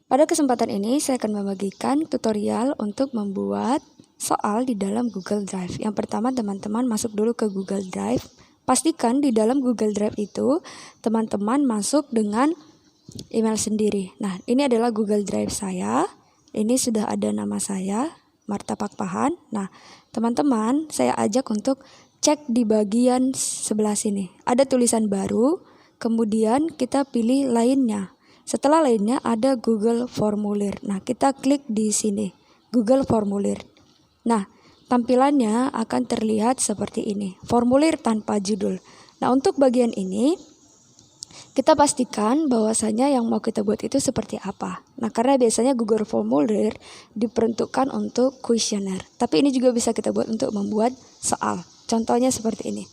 Pada kesempatan ini saya akan membagikan tutorial untuk membuat soal di dalam Google Drive. Yang pertama, teman-teman masuk dulu ke Google Drive. Pastikan di dalam Google Drive itu teman-teman masuk dengan email sendiri. Nah, ini adalah Google Drive saya. Ini sudah ada nama saya, Marta Pakpahan. Nah, teman-teman saya ajak untuk cek di bagian sebelah sini. Ada tulisan baru, kemudian kita pilih lainnya. Setelah lainnya ada Google Formulir. Nah, kita klik di sini, Google Formulir. Nah, tampilannya akan terlihat seperti ini, formulir tanpa judul. Nah, untuk bagian ini, kita pastikan bahwasanya yang mau kita buat itu seperti apa. Nah, karena biasanya Google Formulir diperuntukkan untuk kuesioner. Tapi ini juga bisa kita buat untuk membuat soal. Contohnya seperti ini.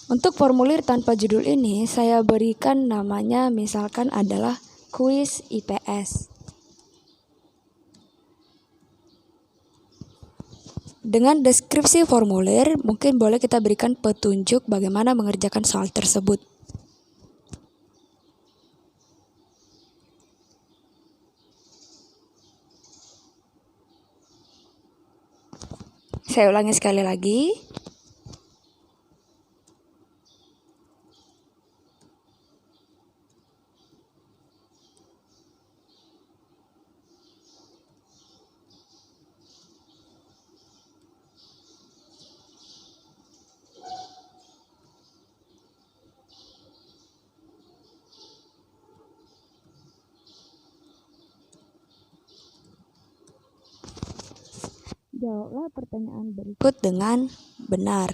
Untuk formulir tanpa judul ini, saya berikan namanya misalkan adalah kuis IPS. Dengan deskripsi formulir, mungkin boleh kita berikan petunjuk bagaimana mengerjakan soal tersebut. Saya ulangi sekali lagi. Jawablah pertanyaan berikut dengan benar.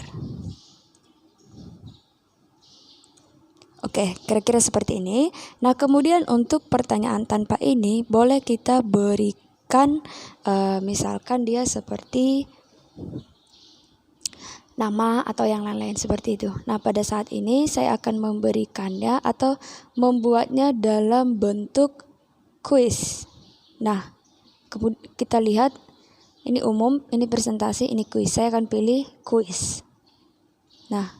Oke, kira-kira seperti ini. Nah, kemudian untuk pertanyaan tanpa ini, boleh kita berikan, misalkan dia seperti nama atau yang lain-lain seperti itu. Nah, pada saat ini saya akan memberikannya atau membuatnya dalam bentuk kuis. Nah, kita lihat. Ini umum, ini presentasi, ini kuis. Saya akan pilih kuis. Nah,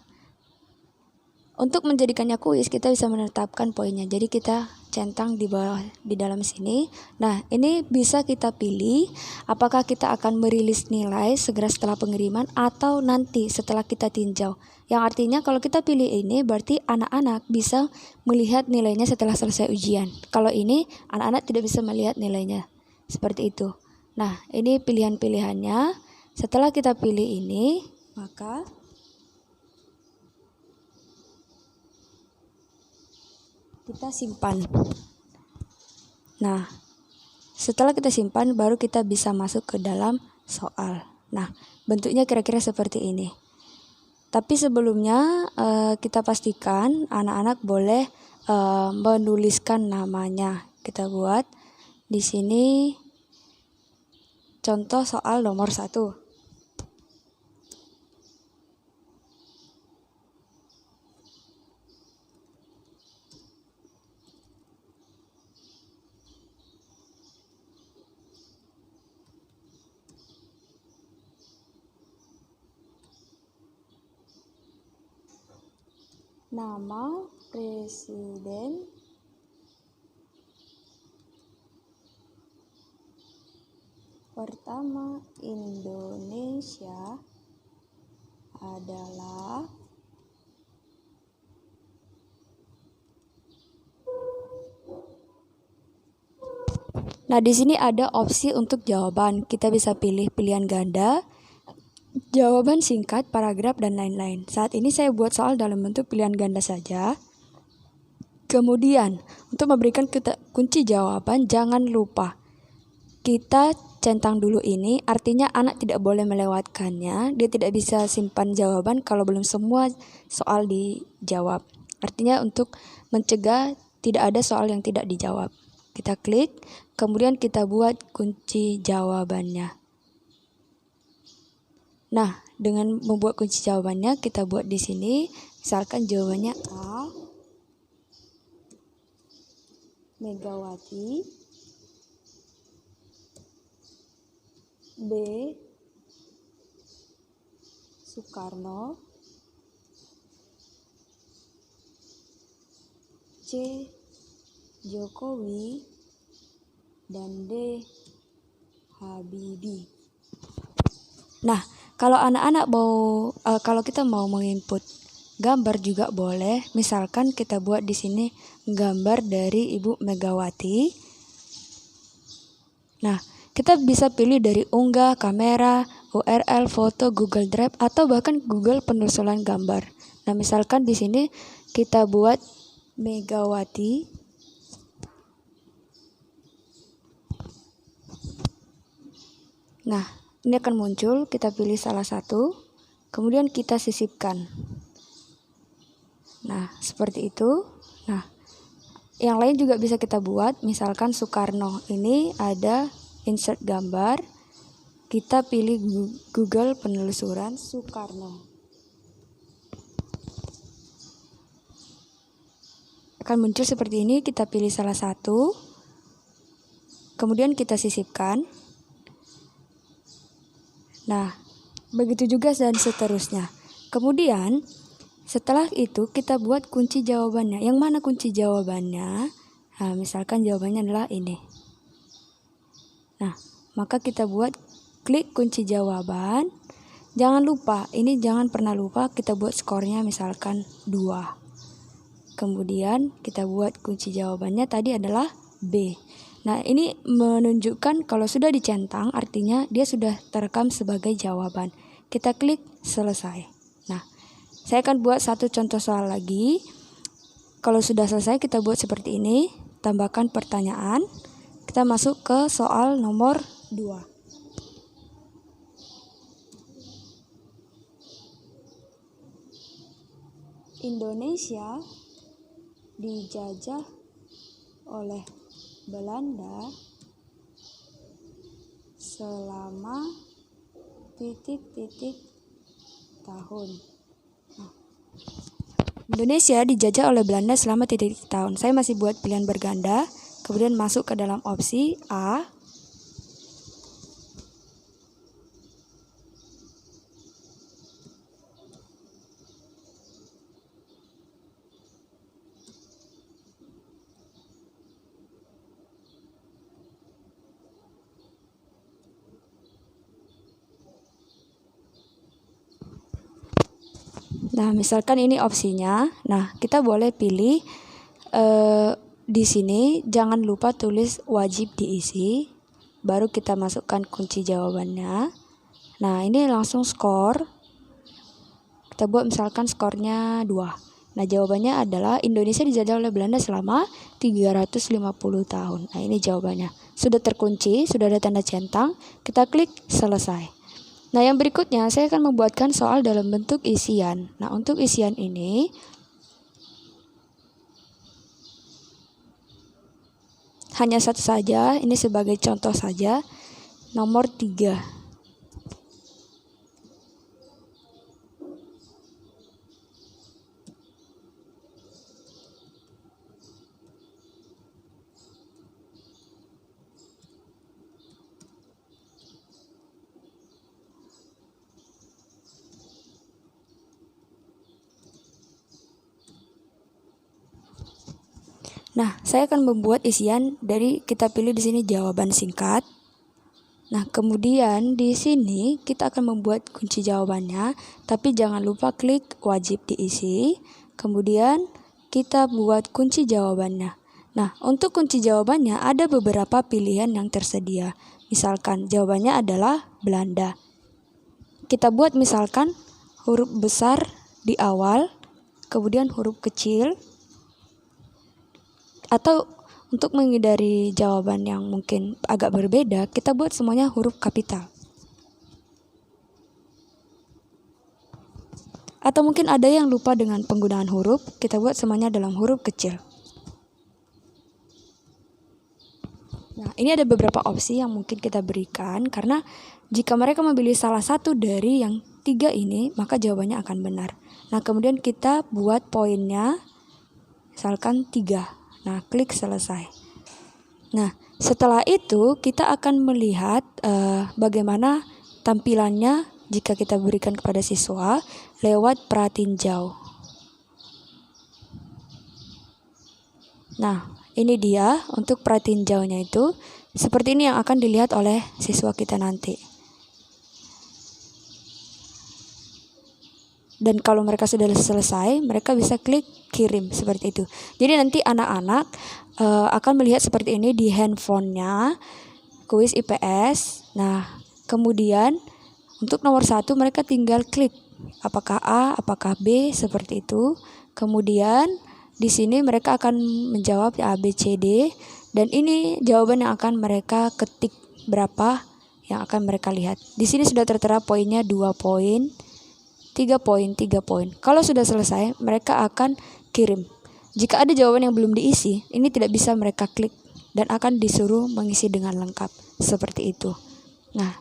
untuk menjadikannya kuis, kita bisa menetapkan poinnya. Jadi kita centang di bawah di dalam sini. Nah, ini bisa kita pilih apakah kita akan merilis nilai segera setelah pengiriman atau nanti setelah kita tinjau. Yang artinya kalau kita pilih ini berarti anak-anak bisa melihat nilainya setelah selesai ujian. Kalau ini anak-anak tidak bisa melihat nilainya. Seperti itu. Nah, ini pilihan-pilihannya. Setelah kita pilih ini, maka kita simpan. Nah, setelah kita simpan, baru kita bisa masuk ke dalam soal. Nah, bentuknya kira-kira seperti ini. Tapi sebelumnya kita pastikan anak-anak boleh menuliskan namanya. Kita buat di sini. Contoh soal nomor 1. Nama Presiden pertama Indonesia adalah Nah, di sini ada opsi untuk jawaban. Kita bisa pilih pilihan ganda, jawaban singkat, paragraf, dan lain-lain. Saat ini saya buat soal dalam bentuk pilihan ganda saja. Kemudian, untuk memberikan kunci jawaban, jangan lupa kita centang dulu ini, artinya anak tidak boleh melewatkannya. Dia tidak bisa simpan jawaban kalau belum semua soal dijawab. Artinya untuk mencegah tidak ada soal yang tidak dijawab. Kita klik, kemudian kita buat kunci jawabannya. Nah, dengan membuat kunci jawabannya, kita buat di sini. Misalkan jawabannya A, Megawati, B, Soekarno, C, Jokowi, dan D. Habibie. Nah, kalau anak-anak kalau kita mau menginput gambar juga boleh. Misalkan kita buat di sini gambar dari Ibu Megawati. Nah, kita bisa pilih dari unggah, kamera, URL, foto, Google Drive, atau bahkan Google penelusuran gambar. Nah, misalkan di sini kita buat Megawati. Nah, ini akan muncul, kita pilih salah satu, kemudian kita sisipkan. Nah, seperti itu. Nah, yang lain juga bisa kita buat, misalkan Soekarno. Ini ada insert gambar, kita pilih Google penelusuran Soekarno. Akan muncul seperti ini, kita pilih salah satu, kemudian kita sisipkan. Nah, begitu juga dan seterusnya. Kemudian, setelah itu kita buat kunci jawabannya. Yang mana kunci jawabannya? Nah, misalkan jawabannya adalah ini. Nah, maka kita buat klik kunci jawaban. Jangan lupa, ini jangan pernah lupa kita buat skornya misalkan 2. Kemudian kita buat kunci jawabannya tadi adalah B. Nah, ini menunjukkan kalau sudah dicentang artinya dia sudah terekam sebagai jawaban. Kita klik selesai. Nah, saya akan buat satu contoh soal lagi. Kalau sudah selesai kita buat seperti ini, tambahkan pertanyaan. Kita masuk ke soal nomor 2. Indonesia dijajah oleh Belanda selama tahun. Indonesia dijajah oleh Belanda selama tahun. Saya masih buat pilihan berganda, kemudian masuk ke dalam opsi A. Nah, misalkan ini opsinya. Nah, kita boleh pilih di sini jangan lupa tulis wajib diisi. Baru kita masukkan kunci jawabannya. Nah, ini langsung skor. Kita buat misalkan skornya 2. Nah, jawabannya adalah Indonesia dijajah oleh Belanda selama 350 tahun. Nah, ini jawabannya. Sudah terkunci, sudah ada tanda centang. Kita klik selesai. Nah, yang berikutnya saya akan membuatkan soal dalam bentuk isian. Nah, untuk isian ini hanya satu saja, ini sebagai contoh saja, nomor 3. Nah, saya akan membuat isian dari kita pilih di sini jawaban singkat. Nah, kemudian di sini kita akan membuat kunci jawabannya, tapi jangan lupa klik wajib diisi. Kemudian kita buat kunci jawabannya. Nah, untuk kunci jawabannya ada beberapa pilihan yang tersedia. Misalkan jawabannya adalah Belanda. Kita buat misalkan huruf besar di awal, kemudian huruf kecil. Atau untuk menghindari jawaban yang mungkin agak berbeda, kita buat semuanya huruf kapital. Atau mungkin ada yang lupa dengan penggunaan huruf, kita buat semuanya dalam huruf kecil. Nah, ini ada beberapa opsi yang mungkin kita berikan, karena jika mereka memilih salah satu dari yang 3 ini, maka jawabannya akan benar. Nah, kemudian kita buat poinnya, misalkan 3. Nah, klik selesai. Nah, setelah itu kita akan melihat bagaimana tampilannya jika kita berikan kepada siswa lewat pratinjau. Nah, ini dia untuk pratinjaunya itu. Seperti ini yang akan dilihat oleh siswa kita nanti. Dan kalau mereka sudah selesai, mereka bisa klik kirim seperti itu. Jadi nanti anak-anak akan melihat seperti ini di handphonenya, kuis IPS. Nah, kemudian untuk nomor 1 mereka tinggal klik apakah A, apakah B, seperti itu. Kemudian di sini mereka akan menjawab A, B, C, D. Dan ini jawaban yang akan mereka ketik, berapa yang akan mereka lihat. Di sini sudah tertera poinnya 2 poin. 3 poin, 3 poin. Kalau sudah selesai, mereka akan kirim. Jika ada jawaban yang belum diisi, ini tidak bisa mereka klik dan akan disuruh mengisi dengan lengkap. Seperti itu. Nah,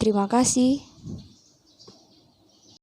terima kasih.